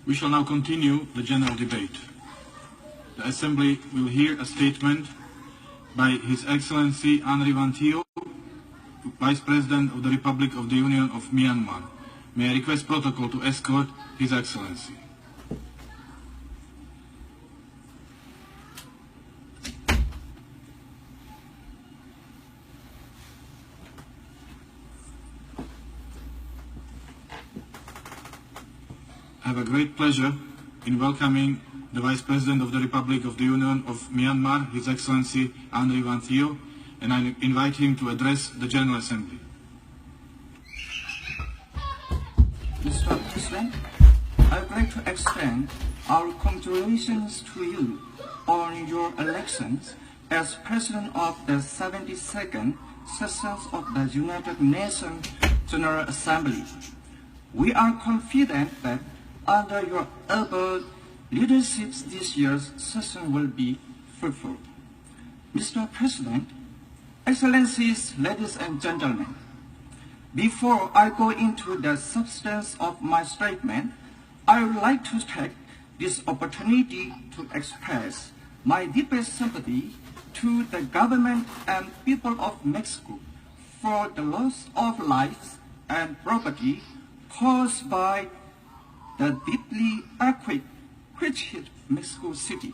We shall now continue the general debate. The Assembly will hear a statement by His Excellency VanThio, Vice President of the Republic of the Union of Myanmar. May I request protocol to escort His Excellency. I have a great pleasure in welcoming the Vice President of the Republic of the Union of Myanmar, His Excellency VanThio, and I invite him to address the General Assembly. Mr. President, I would like to extend our congratulations to you on your elections as President of the 72nd Session of the United Nations General Assembly. We are confident that under your able leadership, this year's session will be fruitful. Mr. President, Excellencies, ladies and gentlemen, before I go into the substance of my statement, I would like to take this opportunity to express my deepest sympathy to the government and people of Mexico for the loss of lives and property caused by the deeply earthquake which hit Mexico City.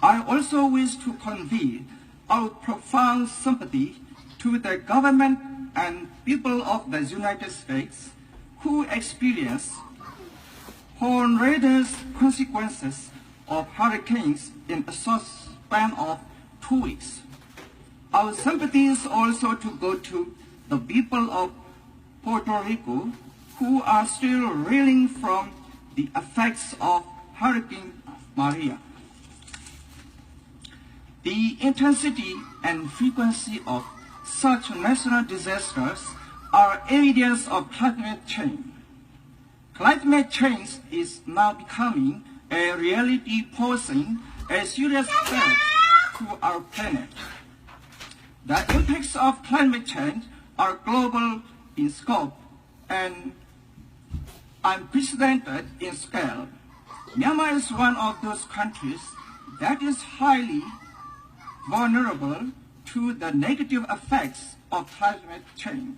I also wish to convey our profound sympathy to the government and people of the United States who experienced horrendous consequences of hurricanes in a short span of 2 weeks. Our sympathies also to go to the people of Puerto Rico who are still reeling from the effects of Hurricane Maria. The intensity and frequency of such natural disasters are evidence of climate change. Climate change is now becoming a reality, posing a serious threat to our planet. The impacts of climate change are global in scope and unprecedented in scale. Myanmar is one of those countries that is highly vulnerable to the negative effects of climate change.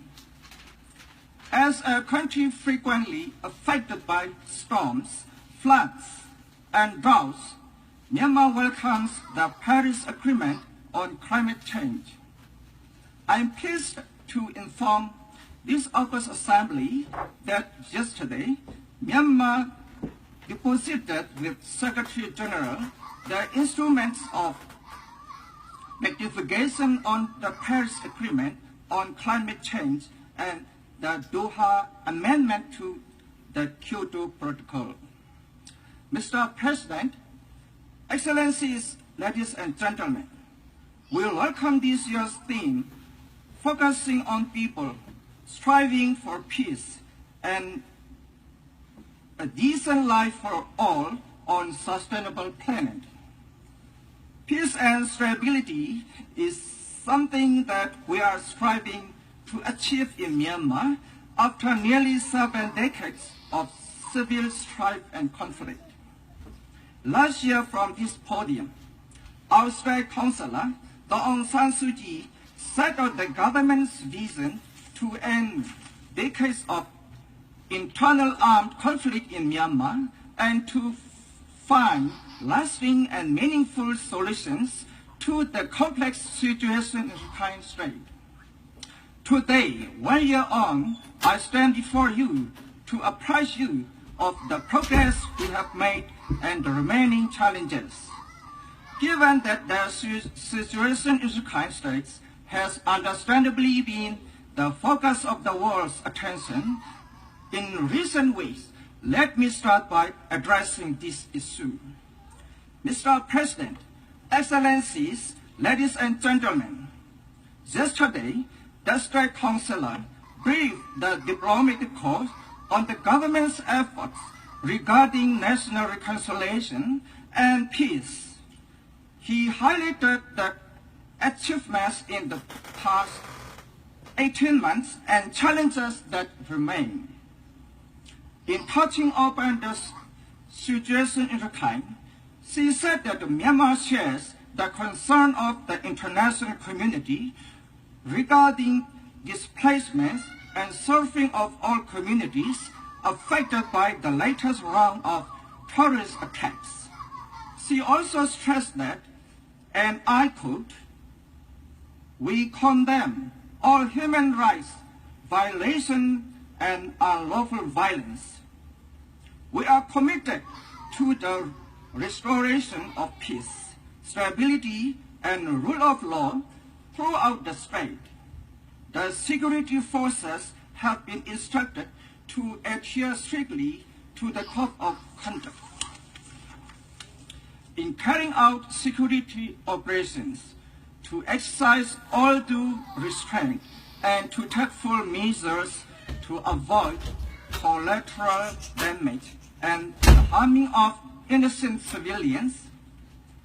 As a country frequently affected by storms, floods, and droughts, Myanmar welcomes the Paris Agreement on climate change. I am pleased to inform this August Assembly that yesterday, Myanmar deposited with Secretary General the instruments of ratification on the Paris Agreement on climate change and the Doha Amendment to the Kyoto Protocol. Mr. President, Excellencies, ladies and gentlemen, we welcome this year's theme, focusing on people striving for peace and a decent life for all on sustainable planet. Peace and stability is something that we are striving to achieve in Myanmar after nearly 7 decades of civil strife and conflict. Last year from this podium, our State Councillor, Aung San Suu Kyi, set out the government's vision to end decades of internal armed conflict in Myanmar and to find lasting and meaningful solutions to the complex situation in Rakhine State. Today, 1 year on, I stand before you to apprise you of the progress we have made and the remaining challenges. Given that the situation in Rakhine State has understandably been the focus of the world's attention in recent weeks, let me start by addressing this issue. Mr. President, Excellencies, ladies and gentlemen, yesterday, the State Councillor briefed the diplomatic corps on the government's efforts regarding national reconciliation and peace. He highlighted the achievements in the past 18 months and challenges that remain. In touching upon the situation in Rakhine, she said that Myanmar shares the concern of the international community regarding displacements and suffering of all communities affected by the latest round of terrorist attacks. She also stressed that, and I quote, "We condemn all human rights violations and unlawful violence. We are committed to the restoration of peace, stability, and rule of law throughout the state. The security forces have been instructed to adhere strictly to the code of conduct. In carrying out security operations, to exercise all due restraint and to take full measures to avoid collateral damage and the harming of innocent civilians,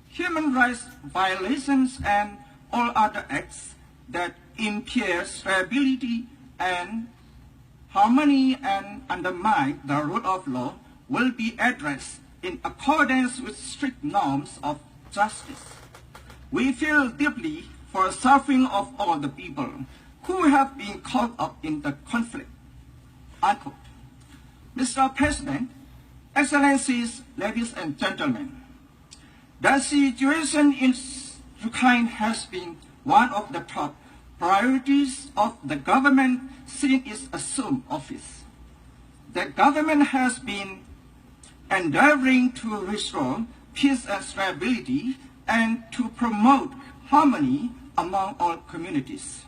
human rights violations, and all other acts that impair stability and harmony and undermine the rule of law will be addressed in accordance with strict norms of justice. We feel deeply for the suffering of all the people who have been caught up in the conflict." Unquote. Mr. President, Excellencies, ladies and gentlemen, the situation in Rakhine has been one of the top priorities of the government since its assumed office. The government has been endeavoring to restore peace and stability and to promote harmony among all communities.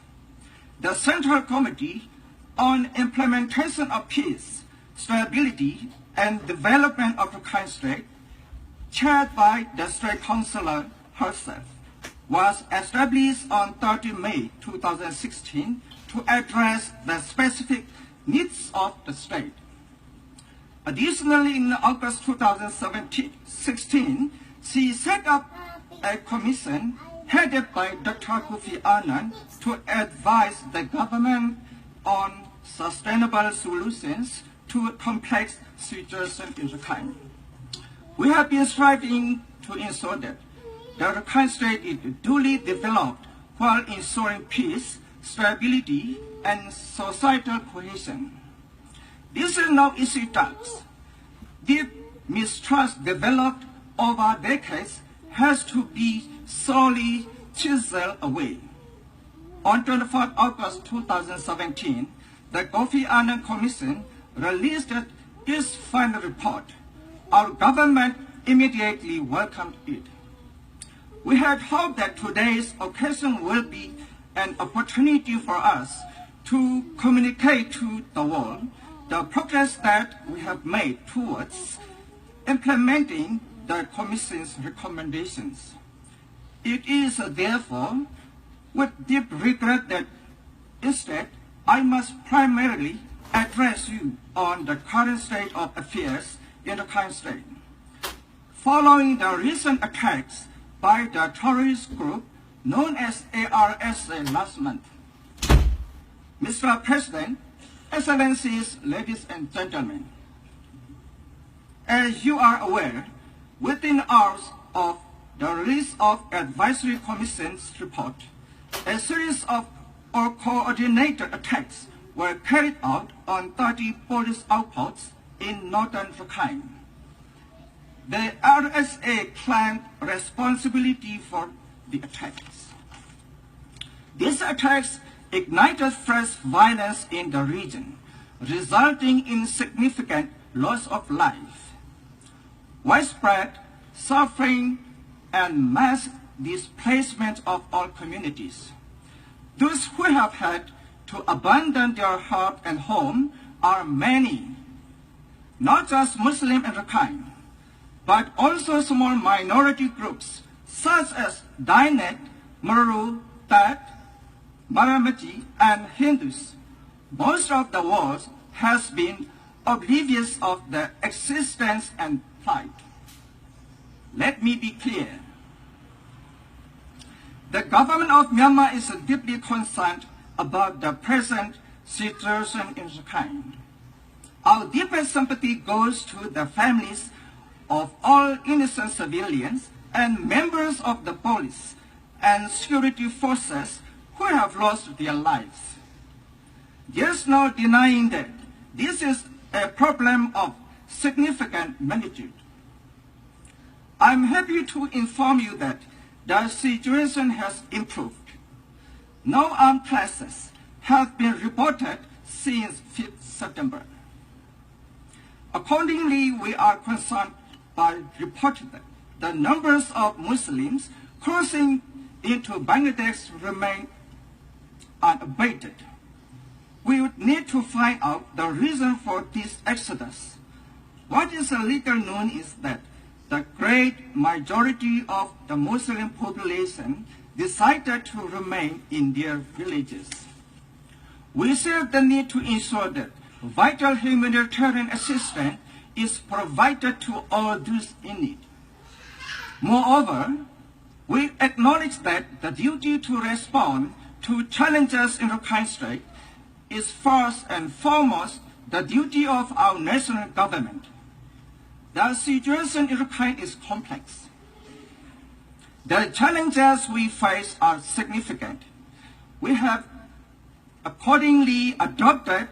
The Central Committee on Implementation of Peace, Stability, and Development of Rakhine State, chaired by the State Councillor herself, was established on 30 May 2016 to address the specific needs of the state. Additionally, in August 2016, she set up a commission headed by Dr. Kofi Annan to advise the government on sustainable solutions to a complex situation in Rakhine. We have been striving to ensure that the Rakhine State is duly developed while ensuring peace, stability, and societal cohesion. This is no easy task. Deep mistrust developed over decades has to be slowly chiseled away. On 24 August 2017, the Kofi Annan Commission released its final report. Our government immediately welcomed it. We had hoped that today's occasion will be an opportunity for us to communicate to the world the progress that we have made towards implementing the Commission's recommendations. It is therefore with deep regret that instead I must primarily address you on the current state of affairs in the Rakhine State. Following the recent attacks by the terrorist group known as ARSA last month, Mr. President, Excellencies, ladies and gentlemen, as you are aware, within hours of the release of Advisory Commission's report, a series of coordinated attacks were carried out on 30 police outposts in northern Rakhine. The RSA claimed responsibility for the attacks. These attacks ignited fresh violence in the region, resulting in significant loss of life, widespread suffering, and mass displacement of all communities. Those who have had to abandon their hearth and home are many, not just Muslim in Rakhine, but also small minority groups such as Dinet, Maru, Tat, Baramati, and Hindus. Most of the world has been oblivious of their existence and plight. Let me be clear. The government of Myanmar is deeply concerned about the present situation in Rakhine. Our deepest sympathy goes to the families of all innocent civilians and members of the police and security forces who have lost their lives. There's no denying that this is a problem of significant magnitude. I'm happy to inform you that the situation has improved. No armed clashes have been reported since 5th September. Accordingly, we are concerned by reporting that the numbers of Muslims crossing into Bangladesh remain unabated. We would need to find out the reason for this exodus. What is little known is that the great majority of the Muslim population decided to remain in their villages. We see the need to ensure that vital humanitarian assistance is provided to all those in need. Moreover, we acknowledge that the duty to respond to challenges in Rakhine State is first and foremost the duty of our national government. The situation in Rakhine is complex. The challenges we face are significant. We have accordingly adopted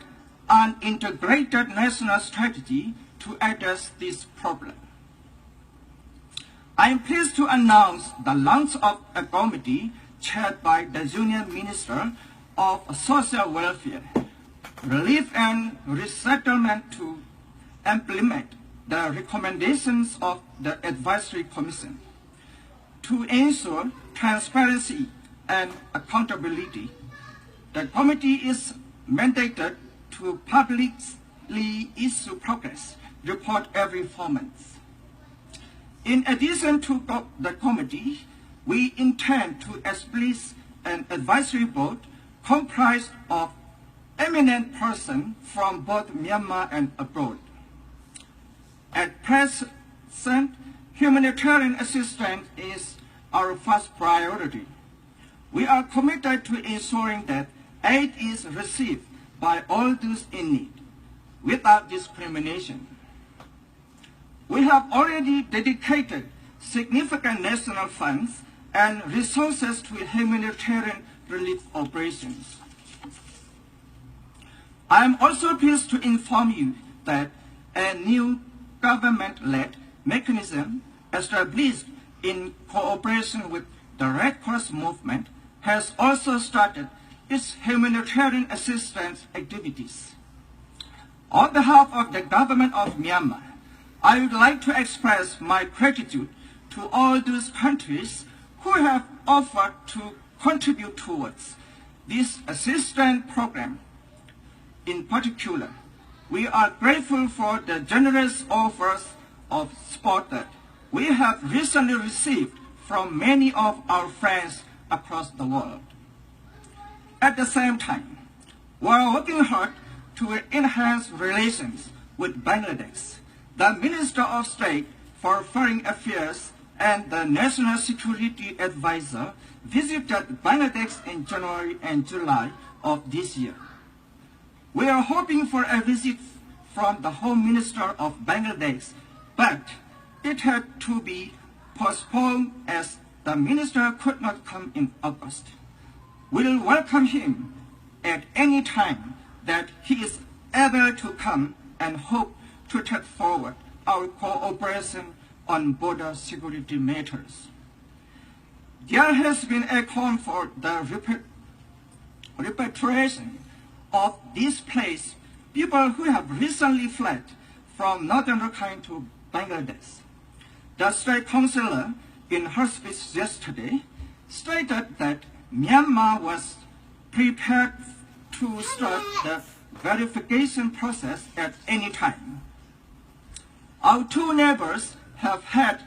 an integrated national strategy to address this problem. I am pleased to announce the launch of a committee chaired by the Union Minister of Social Welfare, Relief and Resettlement to implement the recommendations of the Advisory Commission. To ensure transparency and accountability, the committee is mandated to publicly issue progress report every 4 months. In addition to the committee, we intend to establish an advisory board comprised of eminent persons from both Myanmar and abroad. At present, humanitarian assistance is our first priority. We are committed to ensuring that aid is received by all those in need, without discrimination. We have already dedicated significant national funds and resources to humanitarian relief operations. I am also pleased to inform you that a new government-led mechanism established in cooperation with the Red Cross movement has also started its humanitarian assistance activities. On behalf of the government of Myanmar, I would like to express my gratitude to all those countries who have offered to contribute towards this assistance program. In particular, we are grateful for the generous offers of support that we have recently received from many of our friends across the world. At the same time, we are working hard to enhance relations with Bangladesh. The Minister of State for Foreign Affairs and the National Security Advisor visited Bangladesh in January and July of this year. We are hoping for a visit from the Home Minister of Bangladesh, but it had to be postponed as the minister could not come in August. We will welcome him at any time that he is able to come and hope to take forward our cooperation on border security matters. There has been a call for the repatriation of displaced people who have recently fled from northern Rakhine to Bangladesh. The State Councillor, in her speech yesterday, stated that Myanmar was prepared to start the verification process at any time. Our two neighbors have had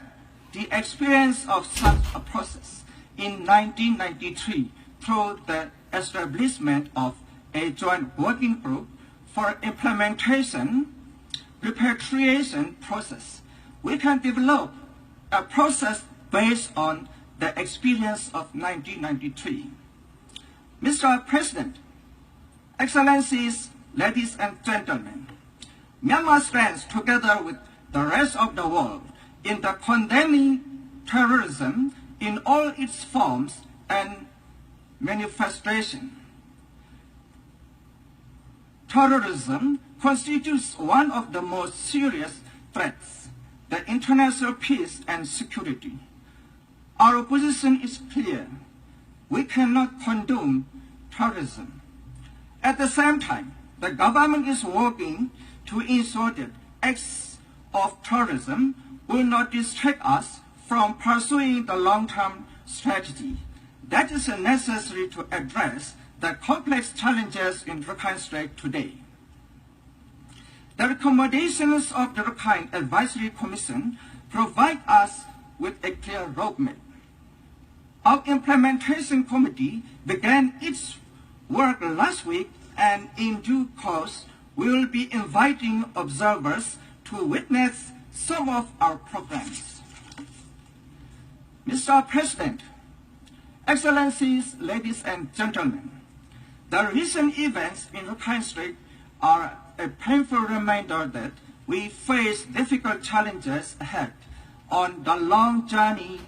the experience of such a process in 1993 through the establishment of a joint working group for implementation repatriation process. We can develop a process based on the experience of 1993. Mr. President, Excellencies, ladies and gentlemen, Myanmar stands together with the rest of the world in the condemning terrorism in all its forms and manifestation. Terrorism constitutes one of the most serious threats to international peace and security. Our position is clear. We cannot condone terrorism. At the same time, the government is working to ensure that acts of terrorism will not distract us from pursuing the long-term strategy that is necessary to address the complex challenges in Rakhine State today. The recommendations of the Rakhine Advisory Commission provide us with a clear roadmap. Our implementation committee began its work last week, and in due course, we will be inviting observers to witness some of our programs. Mr. President, Excellencies, ladies and gentlemen, the recent events in Rakhine State are a painful reminder that we face difficult challenges ahead on the long journey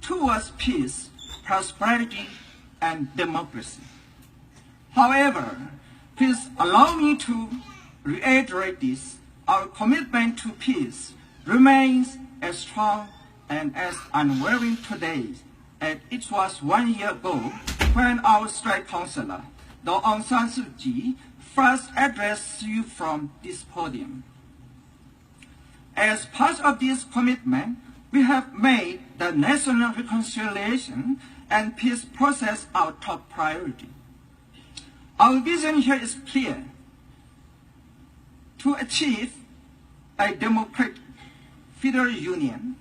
towards peace, prosperity, and democracy. However, please allow me to reiterate this. Our commitment to peace remains as strong and as unwavering today as it was 1 year ago when our State Councillor, Daw Aung San Suu Kyi, first addressed you from this podium. As part of this commitment, we have made the national reconciliation and peace process our top priority. Our vision here is clear: to achieve a democratic federal union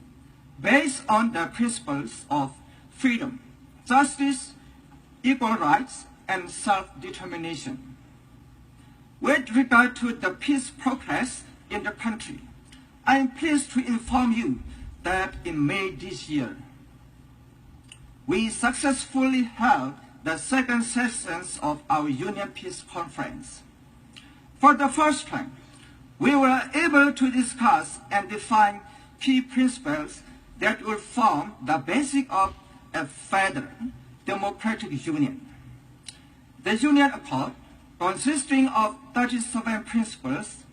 based on the principles of freedom, justice, equal rights, and self-determination. With regard to the peace progress in the country, I am pleased to inform you that in May this year, we successfully held the second sessions of our Union Peace Conference. For the first time, we were able to discuss and define key principles that will form the basis of a federal democratic union. The Union Accord, consisting of 37 principles,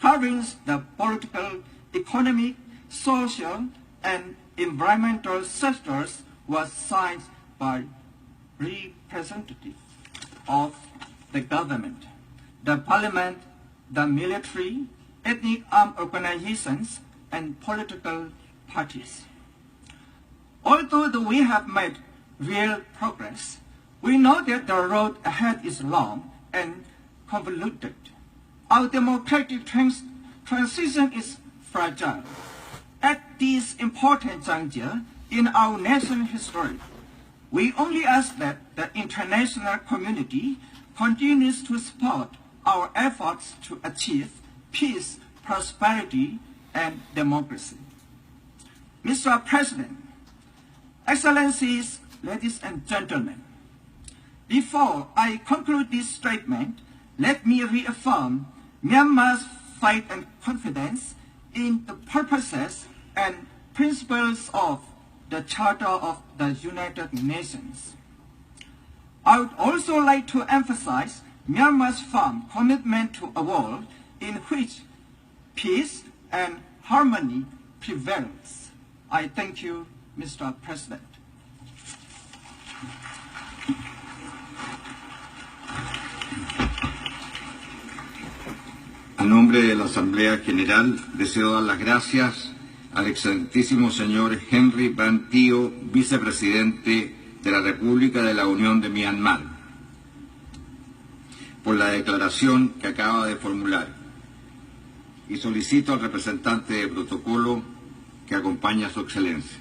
covers the political, economic, social, and environmental sectors, was signed by representatives of the government, the parliament, the military, ethnic armed organizations, and political parties. Although we have made real progress, we know that the road ahead is long and convoluted. Our democratic transition is fragile. At this important juncture in our nation's history, we only ask that the international community continues to support our efforts to achieve peace, prosperity, and democracy. Mr. President, Excellencies, ladies and gentlemen, before I conclude this statement, let me reaffirm Myanmar's faith and confidence in the purposes and principles of the Charter of the United Nations. I would also like to emphasize Myanmar's firm commitment to a world in which peace and harmony prevails. I thank you, Mr. President. A nombre de la Asamblea General, deseo dar las gracias al excelentísimo señor Henry VanThio, vicepresidente de la República de la Unión de Myanmar, por la declaración que acaba de formular, y solicito al representante de protocolo que acompañe a su excelencia.